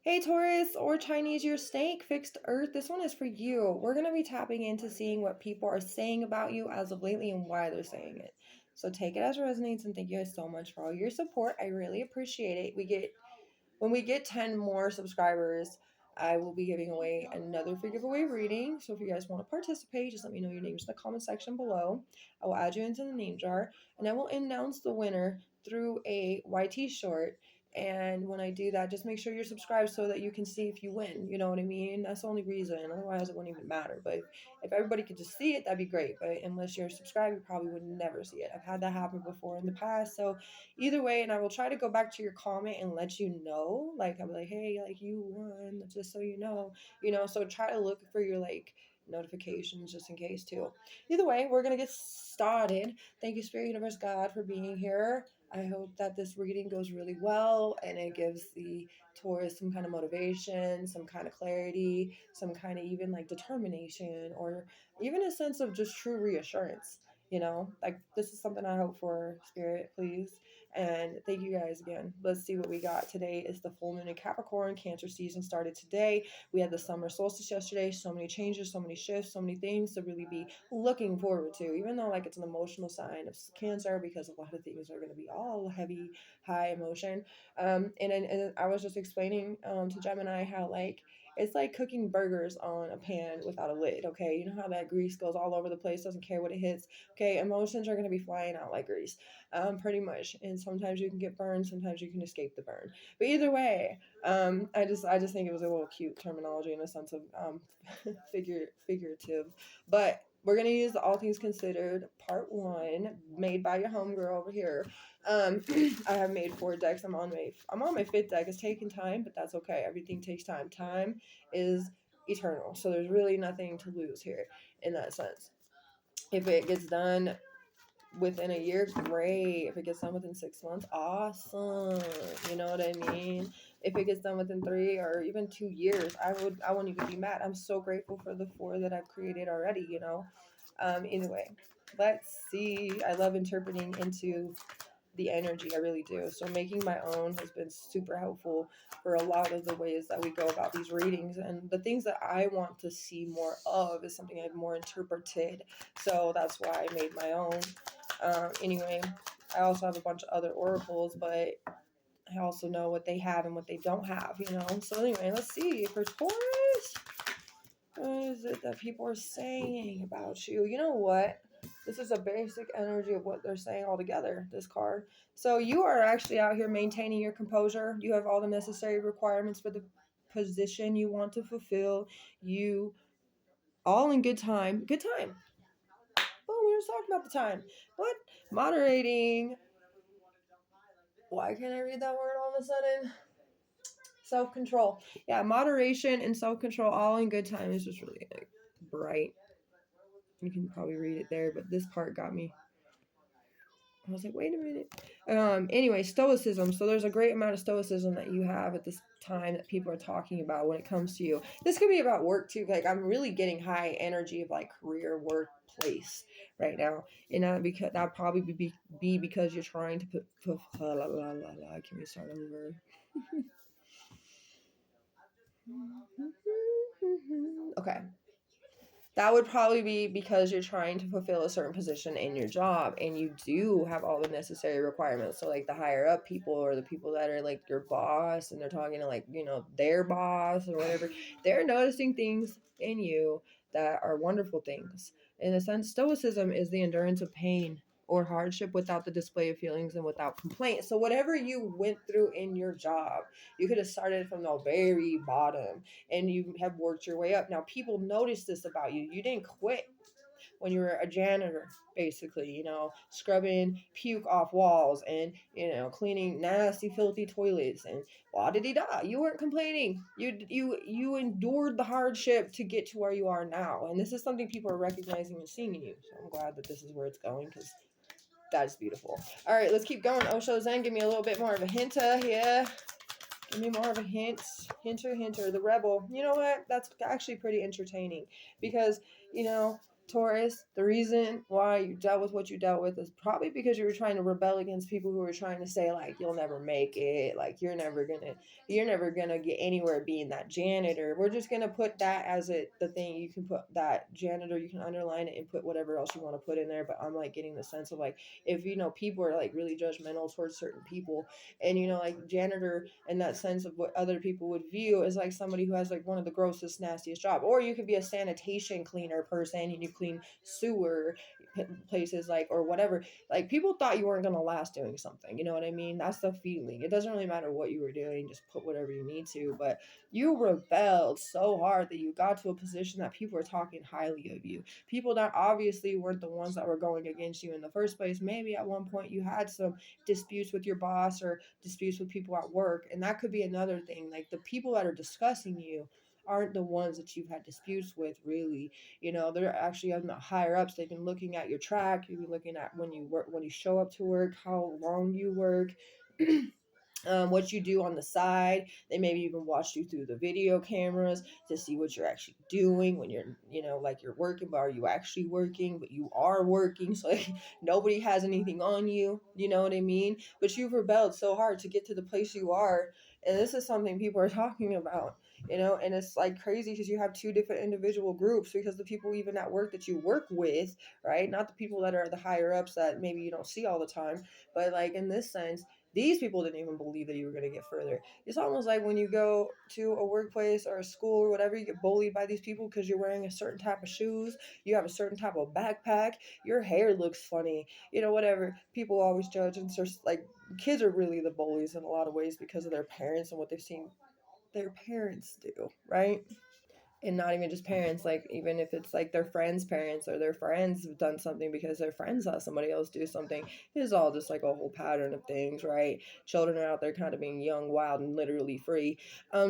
Hey Taurus or Chinese, your snake fixed earth. This one is for you. We're going to be tapping into seeing what people are saying about you as of lately and why they're saying it. So take it as resonates, and thank you guys so much for all your support. I really appreciate it. When we get 10 more subscribers, I will be giving away another free giveaway reading. So if you guys want to participate, just let me know your names in the comment section below. I will add you into the name jar, and I will announce the winner through a YT short. And when I do that, just make sure you're subscribed so that you can see if you win. You know what I mean? That's the only reason. Otherwise, it wouldn't even matter. But if everybody could just see it, that'd be great. But unless you're subscribed, you probably would never see it. I've had that happen before in the past. So either way, and I will try to go back to your comment and let you know. Like, I'll be like, hey, like, you won, just so you know. So try to look for your, like, notifications just in case, too. Either way, we're going to get started. Thank you, Spirit Universe God, for being here. I hope that this reading goes really well and it gives the Taurus some kind of motivation, some kind of clarity, some kind of even like determination, or even a sense of just true reassurance. Like, this is something I hope for, Spirit, please. And thank you guys again. Let's see what we got. Today is the full moon in Capricorn. Cancer season started today. We had the summer solstice yesterday. So many changes, so many shifts, so many things to really be looking forward to, even though like it's an emotional sign of Cancer, because a lot of things are going to be all heavy, high emotion. And I was just explaining to Gemini how, like, it's like cooking burgers on a pan without a lid. Okay, you know how that grease goes all over the place, doesn't care what it hits. Okay, emotions are going to be flying out like grease, pretty much. And sometimes you can get burned, sometimes you can escape the burn. But either way, I just think it was a little cute terminology in a sense of figurative. But we're gonna use the All Things Considered Part 1, made by your homegirl over here. I have made 4 decks. I'm on my 5th deck. It's taking time, but that's okay. Everything takes time. Time is eternal, so there's really nothing to lose here in that sense. If it gets done within a year, great. If it gets done within 6 months, awesome. You know what I mean? If it gets done within 3 or even 2 years, I won't even be mad. I'm so grateful for the 4 that I've created already. Either way, let's see. I love interpreting into the energy. I really do. So making my own has been super helpful for a lot of the ways that we go about these readings, and the things that I want to see more of is something I've more interpreted. So that's why I made my own. Anyway, I also have a bunch of other oracles, but I also know what they have and what they don't have. So anyway, let's see for Taurus. What is it that people are saying about you? You know what? This is a basic energy of what they're saying altogether, this card. So you are actually out here maintaining your composure. You have all the necessary requirements for the position you want to fulfill. You all in good time. Good time. Oh, we were talking about the time. What? Moderating. Why can't I read that word all of a sudden? Self-control. Yeah, moderation and self-control all in good time. It's just really like bright. You can probably read it there, but this part got me. I was like, wait a minute. Anyway, stoicism. So there's a great amount of stoicism that you have at this time that people are talking about when it comes to you. This could be about work too. Like, I'm really getting high energy of like career, workplace right now, and because that probably be because you're trying to put. Can we start over? Okay. That would probably be because you're trying to fulfill a certain position in your job, and you do have all the necessary requirements. So like the higher up people, or the people that are like your boss, and they're talking to like, their boss or whatever, they're noticing things in you that are wonderful things. In a sense, stoicism is the endurance of pain or hardship without the display of feelings and without complaint. So whatever you went through in your job, you could have started from the very bottom and you have worked your way up. Now, people notice this about you. You didn't quit when you were a janitor, basically, scrubbing puke off walls and, cleaning nasty, filthy toilets and la-di-di-da. You weren't complaining. You endured the hardship to get to where you are now. And this is something people are recognizing and seeing in you. So I'm glad that this is where it's going, because that's beautiful. All right, let's keep going. Osho Zen, give me a little bit more of a hint here. Give me more of a hint. Hinter, the rebel. You know what? That's actually pretty entertaining because, Taurus, the reason why you dealt with what you dealt with is probably because you were trying to rebel against people who were trying to say like you'll never make it, like you're never gonna get anywhere being that janitor. We're just gonna put that as the thing. You can put that janitor, you can underline it and put whatever else you want to put in there. But I'm like getting the sense of like if people are like really judgmental towards certain people, and like janitor in that sense of what other people would view as like somebody who has like one of the grossest, nastiest job. Or you could be a sanitation cleaner person and you clean sewer places, like, or whatever. Like people thought you weren't going to last doing something, you know what I mean? That's the feeling. It doesn't really matter what you were doing, just put whatever you need to. But you rebelled so hard that you got to a position that people were talking highly of you. People that obviously weren't the ones that were going against you in the first place. Maybe at one point you had some disputes with your boss or disputes with people at work, and that could be another thing. Like the people that are discussing you aren't the ones that you've had disputes with, really. They're actually on the higher ups. They've been looking at your track. You've been looking at when you work, when you show up to work, how long you work. What you do on the side. They maybe even watched you through the video cameras to see what you're actually doing when you're, like you're working, but are you actually working? But you are working, so like nobody has anything on you. You know what I mean? But you've rebelled so hard to get to the place you are, and this is something people are talking about. And it's like crazy because you have two different individual groups, because the people even at work that you work with, right? Not the people that are the higher ups that maybe you don't see all the time, but like in this sense, these people didn't even believe that you were going to get further. It's almost like when you go to a workplace or a school or whatever, you get bullied by these people because you're wearing a certain type of shoes, you have a certain type of backpack, your hair looks funny, whatever. People always judge, and so like kids are really the bullies in a lot of ways because of their parents and what they've seen their parents do, right? And not even just parents, like even if it's like their friends' parents or their friends have done something because their friends saw somebody else do something. It's all just like a whole pattern of things, right? Children are out there kind of being young, wild, and literally free.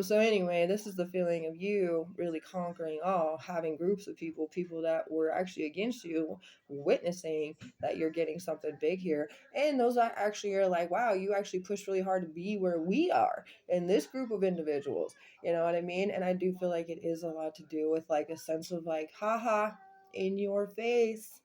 So anyway, this is the feeling of you really conquering all, having groups of people that were actually against you, witnessing that you're getting something big here. And those that actually are like, wow, you actually pushed really hard to be where we are in this group of individuals. You know what I mean? And I do feel like it is a lot to do with like a sense of like, haha, in your face.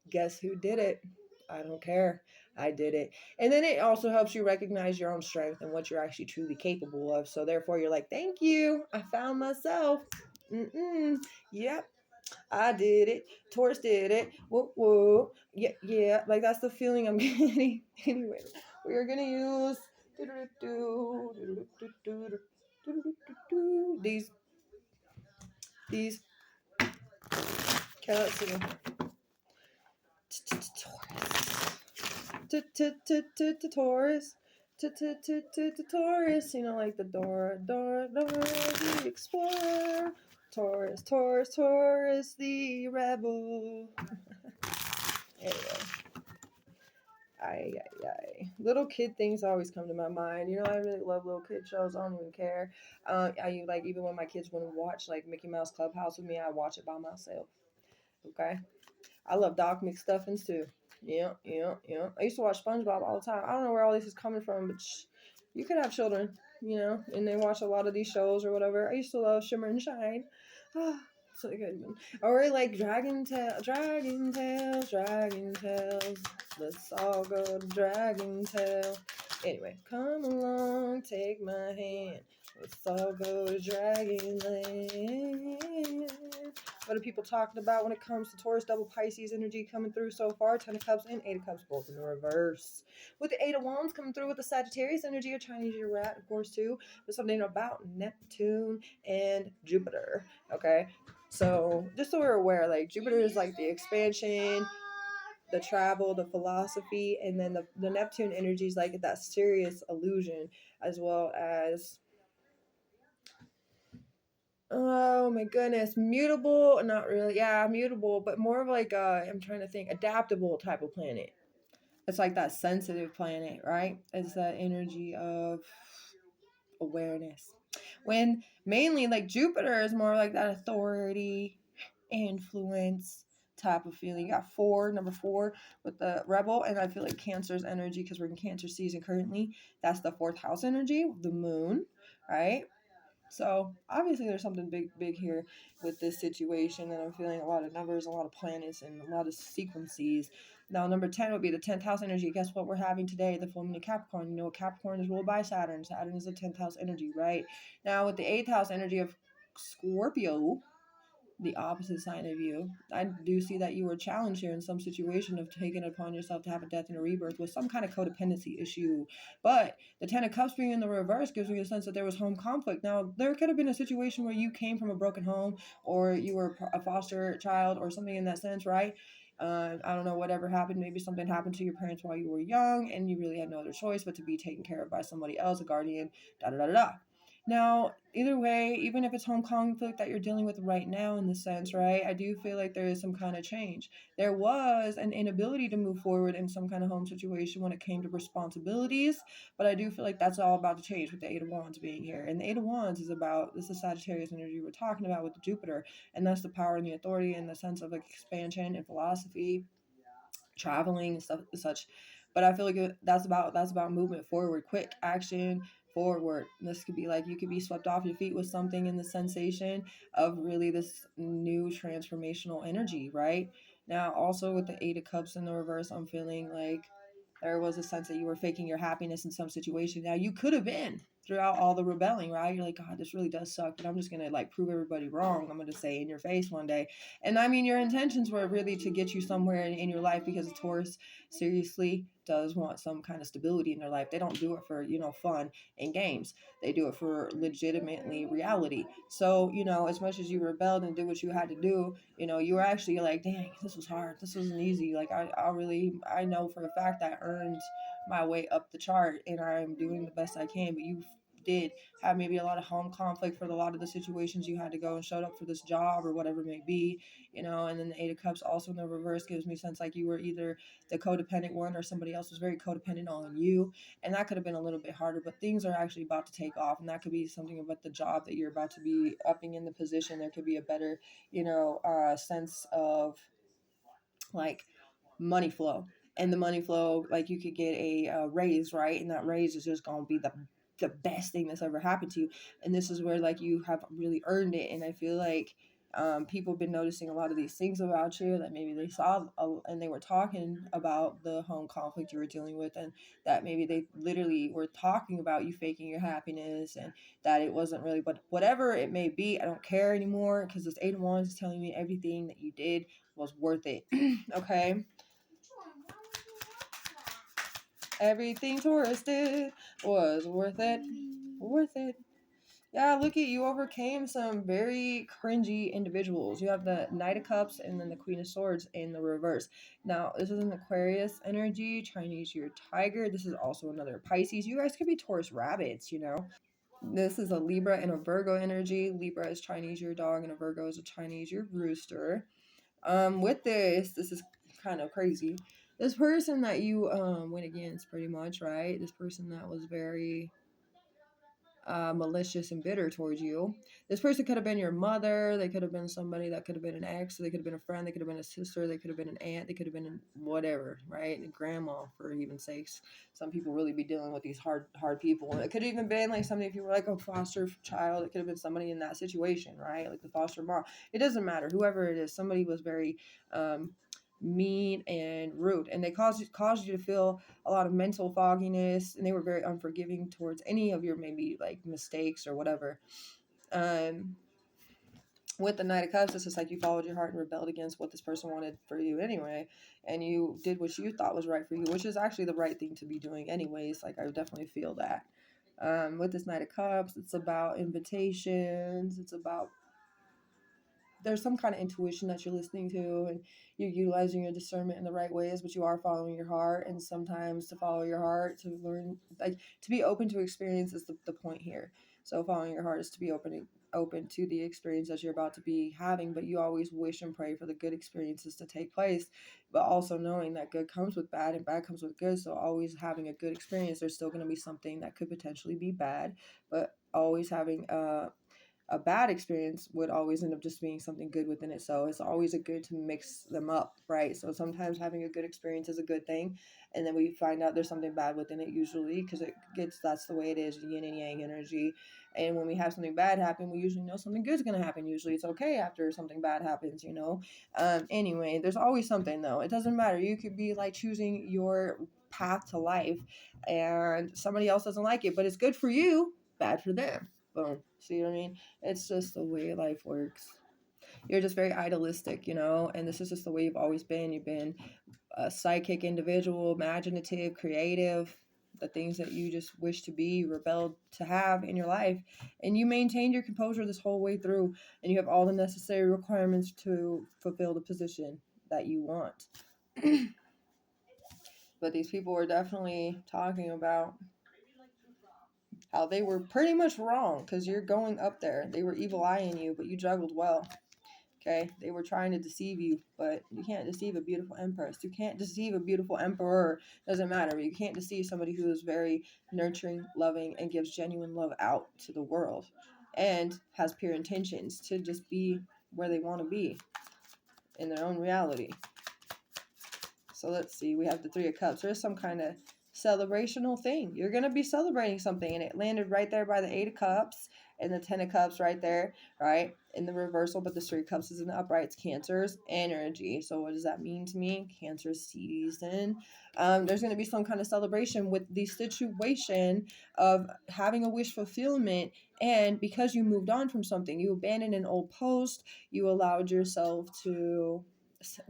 Guess who did it? I don't care. I did it. And then it also helps you recognize your own strength and what you're actually truly capable of. So therefore you're like, thank you. I found myself. Yep. I did it. Taurus did it. Whoa, whoa. Yeah, yeah. Like that's the feeling I'm getting. Anyway, we are gonna use these. Okay, let's see. Taurus. Taurus. Like the Dora, the explorer. Taurus, the rebel. Anyway. Little kid things always come to my mind. I really love little kid shows. I don't even care. I like, even when my kids want to watch like Mickey Mouse Clubhouse with me, I watch it by myself. Okay. I love Doc McStuffins too. Yeah. I used to watch SpongeBob all the time. I don't know where all this is coming from, but you could have children, and they watch a lot of these shows or whatever. I used to love Shimmer and Shine. So good. Or like Dragon Tales. Let's all go to Dragon Tale. Anyway, come along, take my hand. Let's all go to Dragon Land. What are people talking about when it comes to Taurus double Pisces energy coming through so far? 10 of Cups and 8 of Cups both in the reverse. With the 8 of Wands coming through with the Sagittarius energy, or Chinese year rat, of course, too. There's something about Neptune and Jupiter. Okay. So just so we're aware, like Jupiter is like the expansion, the travel, the philosophy, and then the Neptune energy is like that serious illusion, as well as, oh my goodness, mutable, not really, yeah, mutable, but more of like I'm trying to think, adaptable type of planet. It's like that sensitive planet, right? It's that energy of awareness. When mainly like Jupiter is more like that authority, influence type of feeling. You got number 4 with the rebel, and I feel like Cancer's energy, because we're in Cancer season currently. That's the 4th house energy, the moon, right? So obviously there's something big here with this situation, and I'm feeling a lot of numbers, a lot of planets, and a lot of sequences. Now number 10 would be the 10th house energy. Guess what we're having today? The full moon of Capricorn. You know what Capricorn is ruled by Saturn. Saturn is the 10th house energy, right? Now with the 8th house energy of Scorpio, the opposite side of you. I do see that you were challenged here in some situation of taking it upon yourself to have a death and a rebirth with some kind of codependency issue. But the Ten of Cups being in the reverse gives me a sense that there was home conflict. Now, there could have been a situation where you came from a broken home, or you were a foster child or something in that sense, right? I don't know, whatever happened. Maybe something happened to your parents while you were young and you really had no other choice but to be taken care of by somebody else, a guardian, da da da da. Now, either way, even if it's home conflict that you're dealing with right now in the sense, right, I do feel like there is some kind of change. There was an inability to move forward in some kind of home situation when it came to responsibilities, but I do feel like that's all about to change with the Eight of Wands being here. And the Eight of Wands is about, this is Sagittarius energy we're talking about with the Jupiter, and that's the power and the authority and the sense of like expansion and philosophy, traveling and stuff and such. But I feel like that's about movement forward, quick action forward. This could be like you could be swept off your feet with something in the sensation of really this new transformational energy, right? Now also with the Eight of Cups in the reverse, I'm feeling like there was a sense that you were faking your happiness in some situation. Now you could have been throughout all the rebelling, right? You're like, God, this really does suck, but I'm just gonna like prove everybody wrong. I'm gonna say in your face one day. And I mean, your intentions were really to get you somewhere in your life, because Taurus seriously does want some kind of stability in their life. They don't do it for, fun and games. They do it for legitimately reality. So, as much as you rebelled and did what you had to do, you were actually like, dang, this was hard. This wasn't easy. Like, I know for a fact that I earned my way up the chart and I'm doing the best I can. But you did have maybe a lot of home conflict for a lot of the situations you had to go and showed up for this job or whatever it may be, and then the Eight of Cups also in the reverse gives me sense like you were either the codependent one or somebody else was very codependent on you, and that could have been a little bit harder. But things are actually about to take off, and that could be something about the job that you're about to be upping in the position. There could be a better, sense of like money flow, and the money flow, like you could get a raise, right? And that raise is just gonna be the best thing that's ever happened to you. And this is where like you have really earned it. And I feel like people have been noticing a lot of these things about you that maybe they saw, and they were talking about the home conflict you were dealing with, and that maybe they literally were talking about you faking your happiness, and that it wasn't really, but whatever it may be, I don't care anymore, because this Eight of Wands is telling me everything that you did was worth it. Okay, everything Taurus did was worth it. Worth it. Yeah, look at you, overcame some very cringy individuals. You have the Knight of Cups and then the Queen of Swords in the reverse. Now, this is an Aquarius energy, Chinese year tiger. This is also another Pisces. You guys could be Taurus rabbits. This is a Libra and a Virgo energy. Libra is Chinese year dog and a Virgo is a Chinese year rooster. With this is kind of crazy. This person that you went against, pretty much, right? This person that was very malicious and bitter towards you. This person could have been your mother. They could have been somebody that could have been an ex. They could have been a friend. They could have been a sister. They could have been an aunt. They could have been whatever, right? A grandma, for even sakes. Some people really be dealing with these hard people. It could have even been like somebody, if you were like a foster child, it could have been somebody in that situation, right? Like the foster mom. It doesn't matter. Whoever it is, somebody was very mean and rude, and they caused you to feel a lot of mental fogginess, and they were very unforgiving towards any of your maybe like mistakes or whatever. um with the Knight of Cups, it's just like you followed your heart and rebelled against what this person wanted for you anyway, and you did what you thought was right for you, which is actually the right thing to be doing anyways. Like, I would definitely feel that. With this Knight of Cups, it's about invitations. It's about, there's some kind of intuition that you're listening to, and you're utilizing your discernment in the right ways, but you are following your heart. And sometimes to follow your heart, to learn, like, to be open to experience is the point here. So following your heart is to be open to the experience that you're about to be having, but you always wish and pray for the good experiences to take place, but also knowing that good comes with bad and bad comes with good. So always having a good experience, there's still going to be something that could potentially be bad, but always having a bad experience would always end up just being something good within it. So it's always a good to mix them up, right? So sometimes having a good experience is a good thing, and then we find out there's something bad within it usually, because that's the way it is, yin and yang energy. And when we have something bad happen, we usually know something good's going to happen. Usually it's okay after something bad happens, you know. Anyway, there's always something, though. It doesn't matter. You could be like choosing your path to life, and somebody else doesn't like it, but it's good for you, bad for them. Boom. See what I mean? It's just the way life works. You're just very idealistic, you know, and this is just the way you've always been. You've been a psychic individual, imaginative, creative, the things that you just wish to be, rebelled to have in your life. And you maintained your composure this whole way through, and you have all the necessary requirements to fulfill the position that you want. But these people were definitely talking about how they were pretty much wrong, because you're going up there. They were evil eyeing you, but you juggled well. Okay, they were trying to deceive you, but you can't deceive a beautiful empress. You can't deceive a beautiful emperor. Doesn't matter. You can't deceive somebody who is very nurturing, loving, and gives genuine love out to the world, and has pure intentions to just be where they want to be in their own reality. So let's see. We have the Three of Cups. There's some kind of celebrational thing. You're going to be celebrating something, and it landed right there by the Eight of Cups and the Ten of Cups right there, right? In the reversal, but the Three of Cups is in the upright. It's Cancer's energy. So what does that mean to me? Cancer season. There's going to be some kind of celebration with the situation of having a wish fulfillment, and because you moved on from something, you abandoned an old post, you allowed yourself to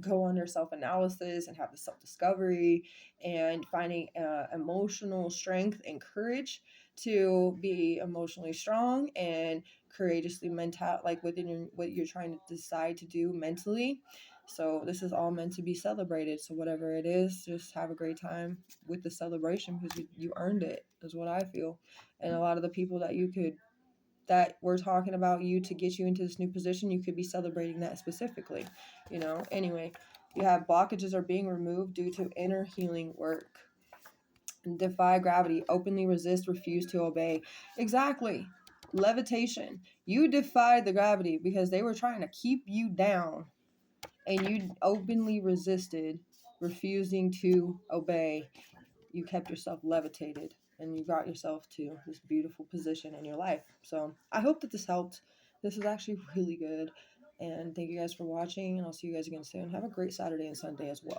go under self-analysis and have the self-discovery and finding emotional strength and courage to be emotionally strong and courageously mental, like within what you're trying to decide to do mentally. So this is all meant to be celebrated. So whatever it is, just have a great time with the celebration, because you earned it, is what I feel. And a lot of the people that we're talking about you to get you into this new position, you could be celebrating that specifically, you know. Anyway, you have blockages are being removed due to inner healing work. Defy gravity, openly resist, refuse to obey. Exactly. Levitation. You defied the gravity because they were trying to keep you down, and you openly resisted, refusing to obey. You kept yourself levitated, and you got yourself to this beautiful position in your life. So I hope that this helped. This is actually really good. And thank you guys for watching, and I'll see you guys again soon. Have a great Saturday and Sunday as well.